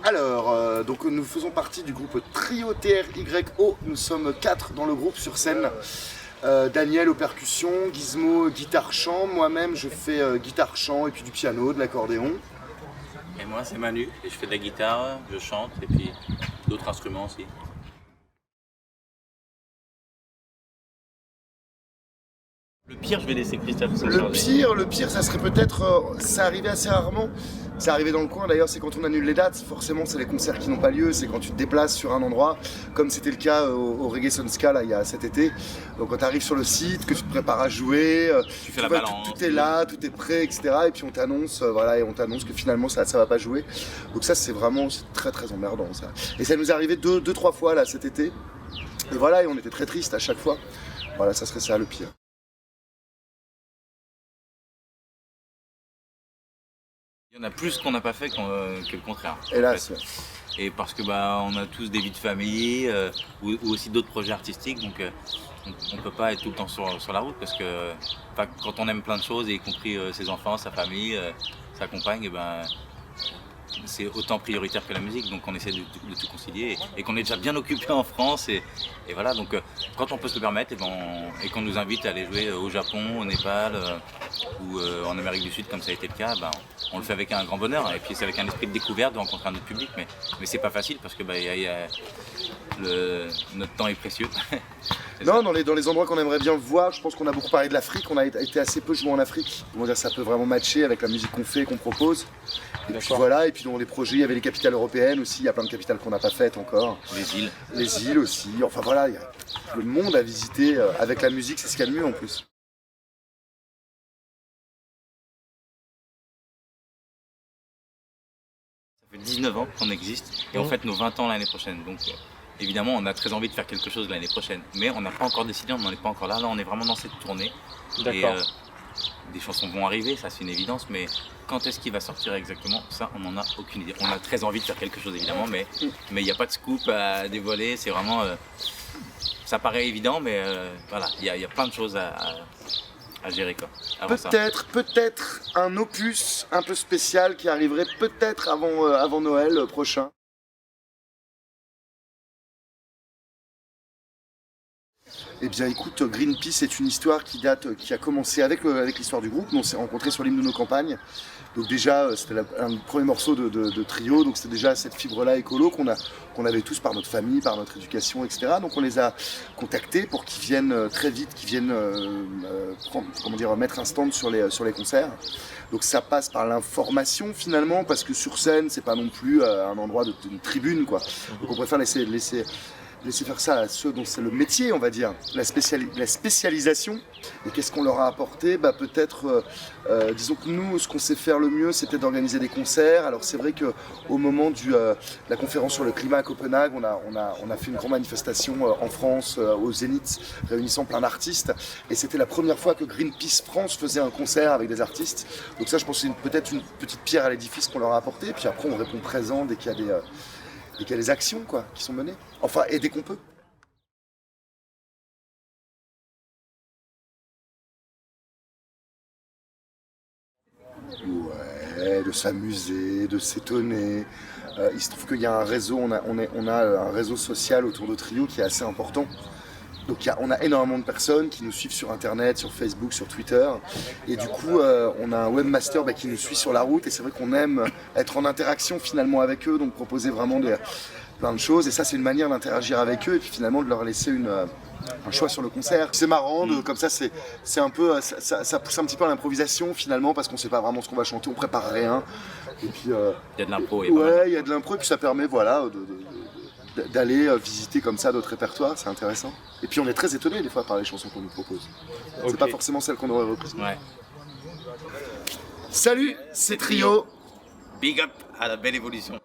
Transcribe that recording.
Alors, donc nous faisons partie du groupe Trio TRYO, nous sommes 4 dans le groupe sur scène. Daniel aux percussions, Gizmo guitare-chant, moi-même je fais guitare-chant et puis du piano, de l'accordéon. Et moi c'est Manu, et je fais de la guitare, je chante et puis d'autres instruments aussi. Le pire, je vais laisser Christophe s'en charger. Le pire, ça serait peut-être, ça arrivait assez rarement. C'est arrivé dans le coin d'ailleurs, c'est quand on annule les dates. Forcément, c'est les concerts qui n'ont pas lieu, c'est quand tu te déplaces sur un endroit, comme c'était le cas au Reggae Sonska là, il y a cet été. Donc quand tu arrives sur le site, que tu te prépares à jouer, tu fais la balance, tout est là, tout est prêt, etc. Et puis on t'annonce, voilà, et on t'annonce que finalement ça va pas jouer. Donc ça, c'est vraiment très très emmerdant ça. Et ça nous est arrivé deux, trois fois là cet été. Et voilà, et on était très tristes à chaque fois. Voilà, ça serait ça le pire. Il y en a plus qu'on n'a pas fait que le contraire. Hélas. En fait. Et parce que on a tous des vies de famille ou aussi d'autres projets artistiques, donc on ne peut pas être tout le temps sur la route parce que quand on aime plein de choses, y compris ses enfants, sa famille, sa compagne, c'est autant prioritaire que la musique, donc on essaie de tout concilier et qu'on est déjà bien occupé en France et voilà, donc quand on peut se le permettre et qu'on nous invite à aller jouer au Japon, au Népal ou en Amérique du Sud comme ça a été le cas, on le fait avec un grand bonheur et puis c'est avec un esprit de découverte de rencontrer un autre public, mais c'est pas facile parce que notre temps est précieux. Non, dans les endroits qu'on aimerait bien voir, je pense qu'on a beaucoup parlé de l'Afrique, on a été assez peu joué en Afrique. Comment dire, ça peut vraiment matcher avec la musique qu'on fait, qu'on propose. Et puis voilà, et puis dans les projets, il y avait les capitales européennes aussi, il y a plein de capitales qu'on n'a pas faites encore. Les îles. Les îles aussi, enfin voilà, il y a le monde à visiter avec la musique, c'est ce qu'il y a de mieux en plus. Ça fait 19 ans qu'on existe et on fête nos 20 ans l'année prochaine, donc évidemment on a très envie de faire quelque chose l'année prochaine, mais on n'a pas encore décidé, on n'en est pas encore là, on est vraiment dans cette tournée. D'accord. Et des chansons vont arriver, ça c'est une évidence, mais quand est-ce qu'il va sortir exactement, ça on n'en a aucune idée. On a très envie de faire quelque chose évidemment, mais il n'y a pas de scoop à dévoiler, c'est vraiment... ça paraît évident, mais voilà, il y a plein de choses à gérer quoi. Peut-être un opus un peu spécial qui arriverait peut-être avant Noël prochain. Eh bien écoute, Greenpeace est une histoire qui a commencé avec l'histoire du groupe. On s'est rencontrés sur l'hymne de nos campagnes. Donc déjà, c'était un premier morceau de Trio, donc c'était déjà cette fibre-là écolo qu'on avait tous par notre famille, par notre éducation, etc. Donc on les a contactés pour qu'ils viennent très vite, qu'ils viennent mettre un stand sur les concerts. Donc ça passe par l'information finalement, parce que sur scène, c'est pas non plus un endroit d'une tribune, quoi. Donc on préfère laisser faire ça à ceux dont c'est le métier, on va dire, la spécialisation. Et qu'est-ce qu'on leur a apporté? Peut-être, disons que nous, ce qu'on sait faire le mieux, c'est peut-être d'organiser des concerts. Alors c'est vrai qu'au moment de la conférence sur le climat à Copenhague, on a fait une grande manifestation en France, au Zénith, réunissant plein d'artistes. Et c'était la première fois que Greenpeace France faisait un concert avec des artistes. Donc ça, je pense que c'est peut-être une petite pierre à l'édifice qu'on leur a apporté. Et puis après, on répond présent dès qu'il y a des actions qui sont menées. Enfin, et dès qu'on peut. Ouais, de s'amuser, de s'étonner. Il se trouve qu'il y a un réseau, on a un réseau social autour de Trio qui est assez important. Donc on a énormément de personnes qui nous suivent sur internet, sur Facebook, sur Twitter. Et du coup, on a un webmaster qui nous suit sur la route. Et c'est vrai qu'on aime être en interaction finalement avec eux, donc proposer vraiment plein de choses. Et ça, c'est une manière d'interagir avec eux et puis finalement de leur laisser un choix sur le concert. C'est marrant, comme ça, c'est un peu, ça pousse un petit peu à l'improvisation finalement, parce qu'on sait pas vraiment ce qu'on va chanter, on prépare rien. Et puis, il y a de l'impro. Ouais, il y a de l'impro et puis ça permet, voilà, d'aller visiter comme ça d'autres répertoires, c'est intéressant. Et puis on est très étonnés des fois par les chansons qu'on nous propose. C'est pas forcément celles qu'on aurait reprises. Ouais. Salut, c'est Trio. Big up à la belle évolution.